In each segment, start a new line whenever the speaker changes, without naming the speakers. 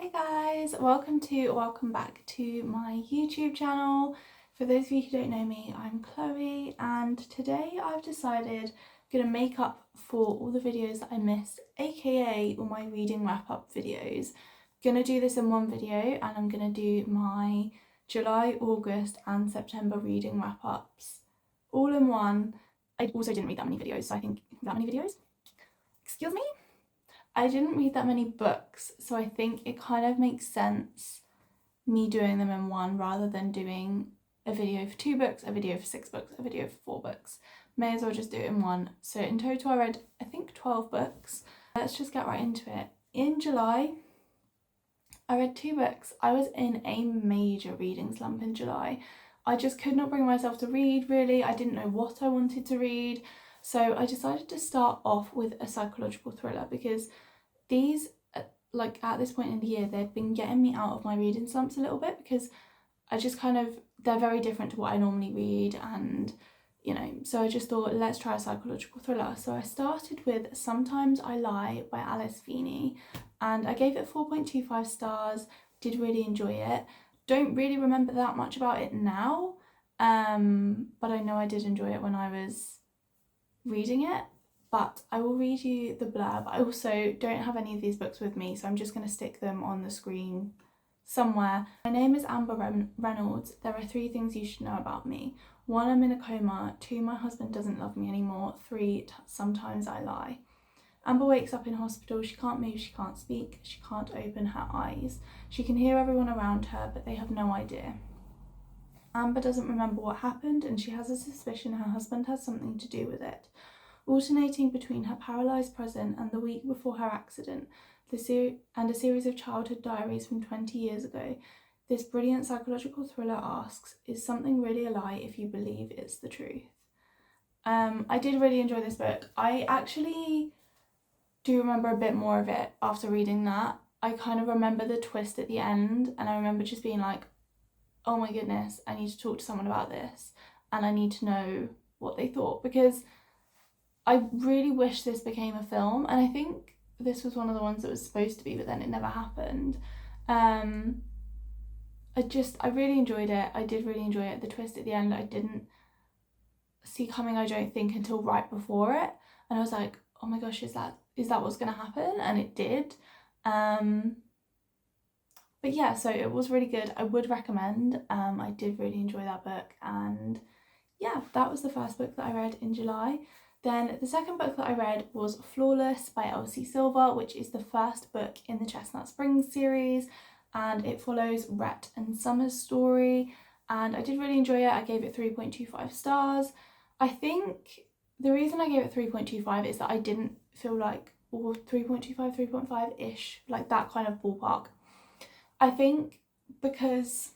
Hey guys, welcome back to my YouTube channel. For those of you who don't know me, I'm Chloe, and today I've decided I'm gonna make up for all the videos that I missed, aka all my reading wrap up videos. I'm gonna do this in one video, and I'm gonna do my July, August and September reading wrap ups all in one. I also didn't read that many videos, so I think that many videos? Excuse me? I didn't read that many books, so I think it kind of makes sense me doing them in one rather than doing a video for 2 books, a video for 6 books, a video for 4 books. May as well just do it in one. So in total I read, I think, 12 books. Let's just get right into it. In July, I read 2 books. I was in a major reading slump in July. I just could not bring myself to read, really. I didn't know what I wanted to read. So I decided to start off with a psychological thriller because these, like at this point in the year, they've been getting me out of my reading slumps a little bit because I just they're very different to what I normally read, and so I just thought, let's try a psychological thriller. So I started with Sometimes I Lie by Alice Feeney, and I gave it 4.25 stars, did really enjoy it. Don't really remember that much about it now, but I know I did enjoy it when I was reading it. But I will read you the blurb. I also don't have any of these books with me, so I'm just going to stick them on the screen somewhere. My name is Amber Reynolds. There are 3 things you should know about me. 1, I'm in a coma. 2, my husband doesn't love me anymore. 3, sometimes I lie. Amber wakes up in hospital. She can't move, she can't speak, she can't open her eyes. She can hear everyone around her, but they have no idea. Amber doesn't remember what happened, and she has a suspicion her husband has something to do with it. Alternating between her paralysed present and the week before her accident, and a series of childhood diaries from 20 years ago, this brilliant psychological thriller asks, is something really a lie if you believe it's the truth? I did really enjoy this book. I actually do remember a bit more of it after reading that. I kind of remember the twist at the end, and I remember just being like, oh my goodness, I need to talk to someone about this, and I need to know what they thought, because I really wish this became a film, and I think this was one of the ones that was supposed to be, but then it never happened. I really enjoyed it. I did really enjoy it. The twist at the end I didn't see coming, I don't think, until right before it, and I was like, oh my gosh, is that what's gonna happen? And it did. But yeah, so it was really good. I would recommend. I did really enjoy that book, and yeah, that was the first book that I read in July. Then the second book that I read was Flawless by Elsie Silver, which is the first book in the Chestnut Springs series, and it follows Rhett and Summer's story, and I did really enjoy it. I gave it 3.25 stars. I think the reason I gave it 3.25 is that I didn't feel like, or 3.25, 3.5-ish, like that kind of ballpark. I think because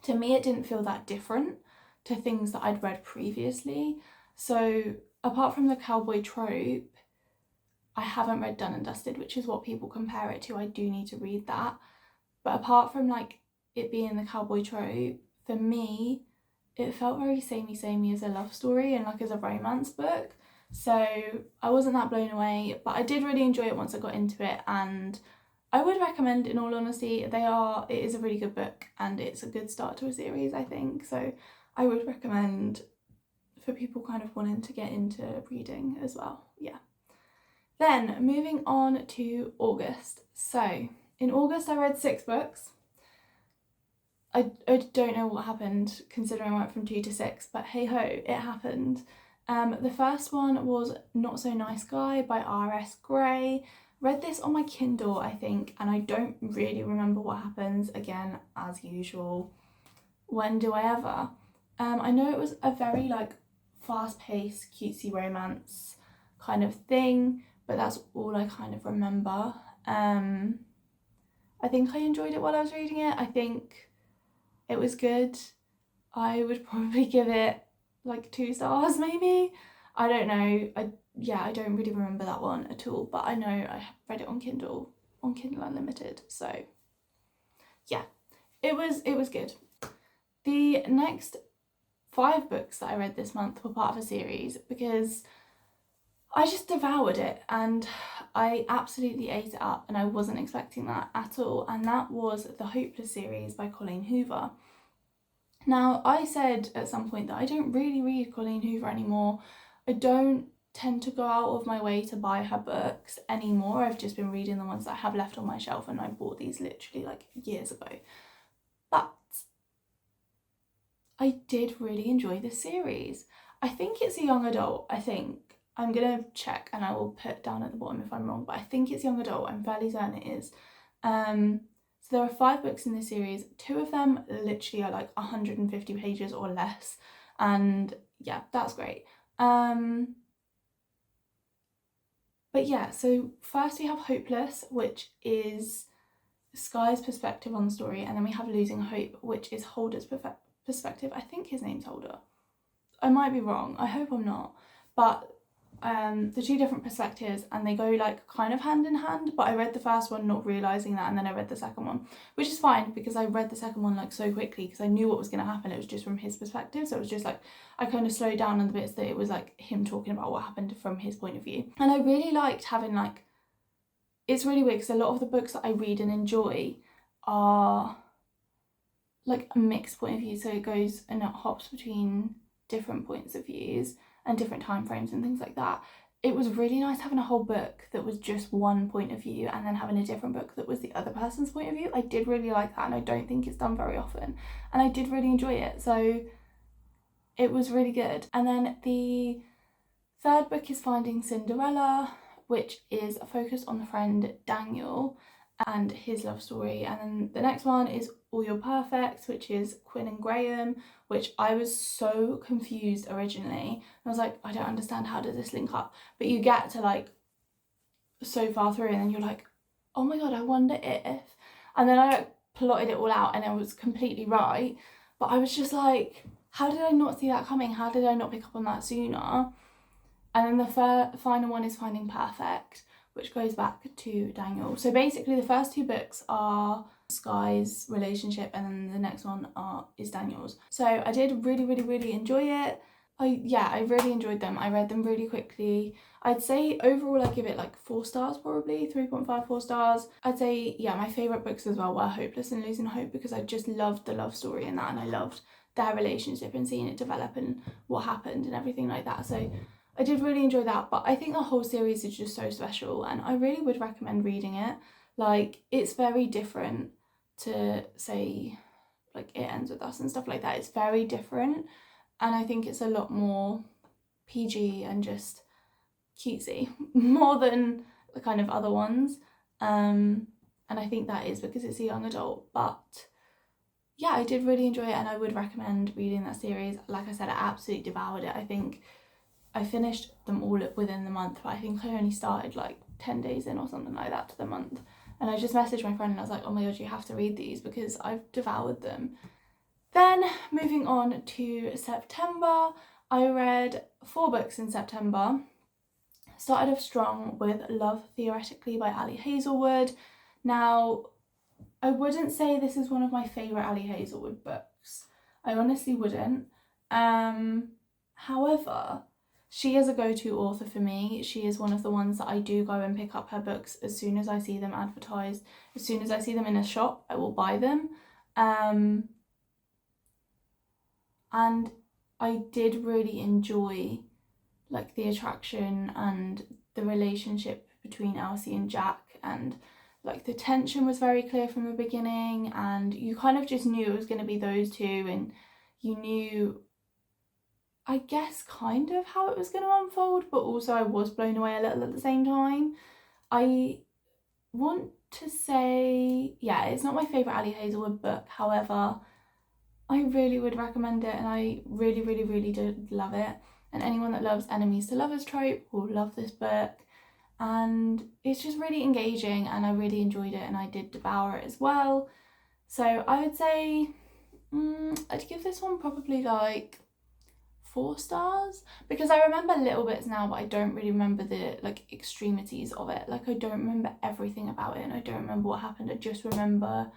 to me it didn't feel that different to things that I'd read previously. So apart from the cowboy trope, I haven't read Done and Dusted, which is what people compare it to. I do need to read that. But apart from like it being the cowboy trope, for me, it felt very samey as a love story and like as a romance book. So I wasn't that blown away, but I did really enjoy it once I got into it, and I would recommend, in all honesty. It is a really good book, and it's a good start to a series, I think. So I would recommend for people kind of wanting to get into reading as well. Yeah. Then moving on to August. So in August I read 6 books. I don't know what happened considering I went from 2 to 6, but hey ho, it happened. The first one was Not So Nice Guy by R.S. Gray. Read this on my Kindle, I think, and I don't really remember what happens, again, as usual. When do I ever? I know it was a very like fast-paced, cutesy romance kind of thing, but that's all I kind of remember. I think I enjoyed it while I was reading it. I think it was good. I would probably give it like 2 stars maybe. I don't know. I don't really remember that one at all, but I know I read it on Kindle Unlimited, so yeah, it was good. The next 5 books that I read this month were part of a series because I just devoured it, and I absolutely ate it up and I wasn't expecting that at all, and that was the Hopeless series by Colleen Hoover. Now, I said at some point that I don't really read Colleen Hoover anymore. I don't tend to go out of my way to buy her books anymore. I've just been reading the ones that I have left on my shelf, and I bought these literally like years ago. But I did really enjoy this series. I think it's a young adult, I think. I'm gonna check and I will put down at the bottom if I'm wrong, but I think it's young adult. I'm fairly certain it is. So there are 5 books in this series. 2 of them literally are like 150 pages or less, and yeah, that's great. But yeah, so first we have Hopeless, which is Sky's perspective on the story, and then we have Losing Hope, which is Holder's perspective. I think his name's Holder. I might be wrong. I hope I'm not. But the 2 different perspectives, and they go like kind of hand in hand, but I read the first one not realising that, and then I read the second one, which is fine because I read the second one like so quickly because I knew what was going to happen. It was just from his perspective, so it was just like I kind of slowed down on the bits that it was like him talking about what happened from his point of view. And I really liked having like, it's really weird because a lot of the books that I read and enjoy are like a mixed point of view, so it goes and it hops between different points of views and different time frames and things like that. It was really nice having a whole book that was just one point of view and then having a different book that was the other person's point of view. I did really like that, and I don't think it's done very often, and I did really enjoy it, so it was really good. And then the third book is Finding Cinderella, which is focused on the friend Daniel and his love story. And then the next one is All Your Perfects, which is Quinn and Graham, which I was so confused originally. I was like, I don't understand, how does this link up? But you get to like so far through and then you're like, oh my god, I wonder if. And then I plotted it all out and it was completely right. But I was just like, how did I not see that coming? How did I not pick up on that sooner? And then the final one is Finding Perfect, which goes back to Daniel. So basically the first 2 books are Sky's relationship, and then the next one is Daniel's. So I did really enjoy it. I really enjoyed them. I read them really quickly. I'd say overall I give it like 4 stars, probably 3.5, 4 stars. I'd say, yeah, my favourite books as well were Hopeless and Losing Hope, because I just loved the love story in that, and I loved their relationship and seeing it develop and what happened and everything like that. So I did really enjoy that, but I think the whole series is just so special, and I really would recommend reading it. Like, it's very different to, say, like It Ends With Us and stuff like that. It's very different, and I think it's a lot more PG and just cutesy more than the kind of other ones. And I think that is because it's a young adult, but yeah, I did really enjoy it, and I would recommend reading that series. Like I said, I absolutely devoured it. I think I finished them all within the month, but I think I only started like 10 days in or something like that to the month. And I just messaged my friend and I was like, oh my god, you have to read these because I've devoured them. Then moving on to September, I read 4 books in September. Started off strong with Love Theoretically by Ali Hazelwood. Now, I wouldn't say this is one of my favourite Ali Hazelwood books. I honestly wouldn't. However, she is a go-to author for me. She is one of the ones that I do go and pick up her books as soon as I see them advertised. As soon as I see them in a shop, I will buy them. And I did really enjoy like the attraction and the relationship between Elsie and Jack, and like the tension was very clear from the beginning, and you kind of just knew it was going to be those 2, and you knew, I guess, kind of how it was going to unfold, but also I was blown away a little at the same time. I want to say, yeah, it's not my favourite Ali Hazelwood book, however, I really would recommend it, and I really did love it. And anyone that loves enemies to lovers trope will love this book. And it's just really engaging, and I really enjoyed it, and I did devour it as well. So I would say I'd give this one probably like 4 stars, because I remember little bits now, but I don't really remember the like extremities of it. Like, I don't remember everything about it, and I don't remember what happened. I just remember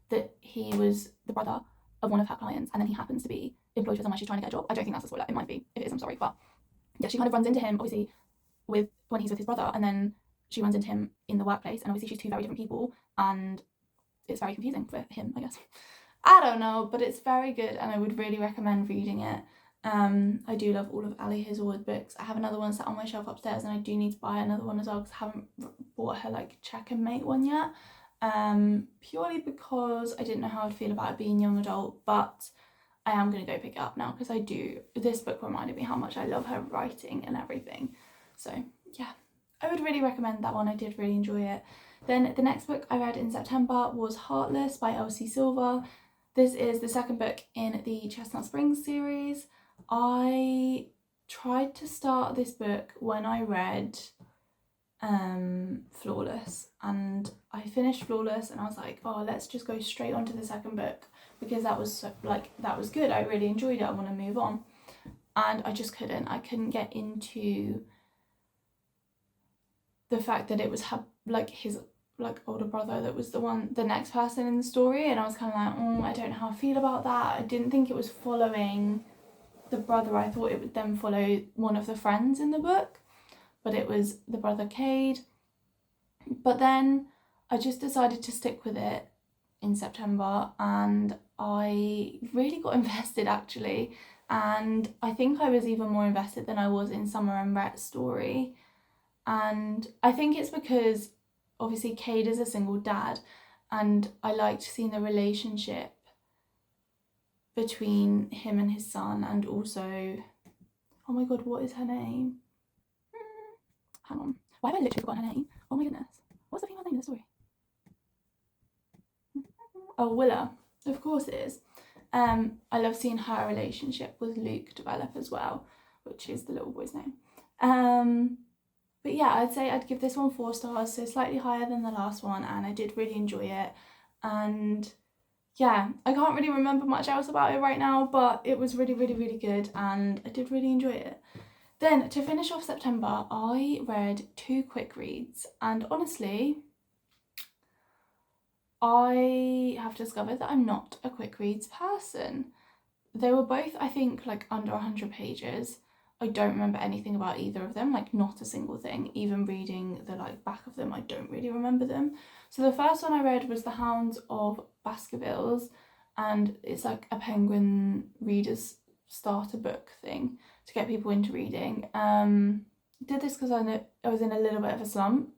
that he was the brother of one of her clients, and then he happens to be employed for somewhere she's trying to get a job. I don't think that's a spoiler. It might be. If it is, I'm sorry. But yeah, she kind of runs into him, obviously, when he's with his brother, and then she runs into him in the workplace, and obviously she's two very different people, and it's very confusing for him, I guess. I don't know, but it's very good, and I would really recommend reading it. I do love all of Ali Hazelwood books. I have another one sat on my shelf upstairs, and I do need to buy another one as well because I haven't bought her like Check and Mate one yet. Purely because I didn't know how I'd feel about it being young adult, but I am going to go pick it up now because this book reminded me how much I love her writing and everything. So yeah, I would really recommend that one. I did really enjoy it. Then the next book I read in September was Heartless by Elsie Silver. This is the second book in the Chestnut Springs series. I tried to start this book when I read Flawless, and I finished Flawless and I was like, oh, let's just go straight on to the second book because that was good. I really enjoyed it. I want to move on, and I just couldn't. I couldn't get into the fact that it was his older brother that was the next person in the story, and I was kind of like, I don't know how I feel about that. I didn't think it was following the brother. I thought it would then follow one of the friends in the book, but it was the brother Cade. But then I just decided to stick with it in September, and I really got invested actually, and I think I was even more invested than I was in Summer and Rhett's story. And I think it's because obviously Cade is a single dad, and I liked seeing the relationship between him and his son, and also, oh my god, what is her name? Hang on, why have I literally forgotten her name? Oh my goodness, what's the female name in the story? Oh, Willa, of course it is. I love seeing her relationship with Luke develop as well, which is the little boy's name. But yeah, I'd say I'd give this one 4 stars, so slightly higher than the last one, and I did really enjoy it. And yeah, I can't really remember much else about it right now, but it was really, really, really good, and I did really enjoy it. Then, to finish off September, I read 2 quick reads, and honestly, I have discovered that I'm not a quick reads person. They were both, I think, under 100 pages. I don't remember anything about either of them, not a single thing. Even reading the back of them, I don't really remember them. So the first one I read was The Hounds of Baskervilles, and it's a Penguin readers starter book thing to get people into reading. Did this because I was in a little bit of a slump.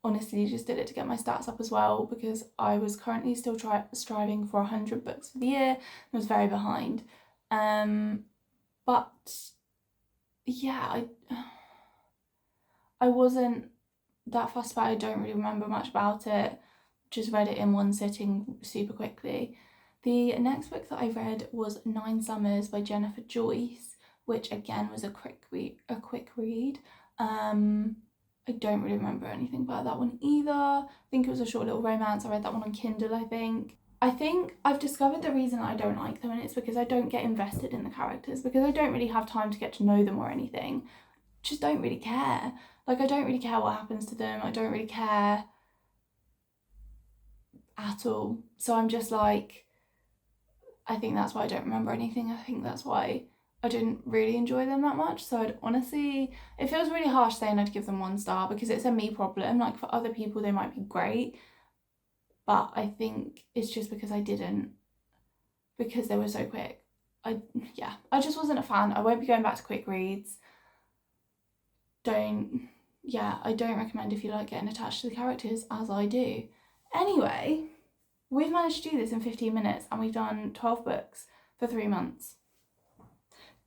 Honestly, just did it to get my stats up as well because I was currently still striving for 100 books for the year. I was very behind. But yeah, I wasn't that fussed about it. I don't really remember much about it. Just read it in one sitting super quickly. The next book that I read was 9 Summers by Jennifer Joyce, which again was a quick read. I don't really remember anything about that one either. I think it was a short little romance. I read that one on Kindle, I think. I think I've discovered the reason I don't like them, and it's because I don't get invested in the characters, because I don't really have time to get to know them or anything. Just don't really care. I don't really care what happens to them. I don't really care at all. So I'm just I think that's why I don't remember anything. I think that's why I didn't really enjoy them that much. So I'd honestly, it feels really harsh saying I'd give them 1 star because it's a me problem. For other people, they might be great. But I think it's just because I didn't, because they were so quick. I just wasn't a fan. I won't be going back to quick reads. I don't recommend if you like getting attached to the characters, as I do. Anyway, we've managed to do this in 15 minutes and we've done 12 books for 3 months.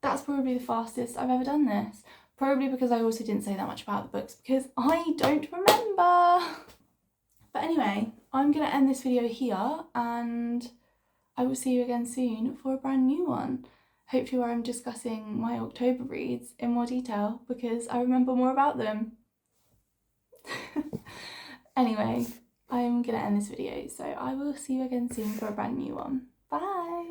That's probably the fastest I've ever done this. Probably because I also didn't say that much about the books because I don't remember. But anyway, I'm going to end this video here and I will see you again soon for a brand new one. Hopefully where I'm discussing my October reads in more detail because I remember more about them. Anyway, I'm going to end this video, so I will see you again soon for a brand new one. Bye!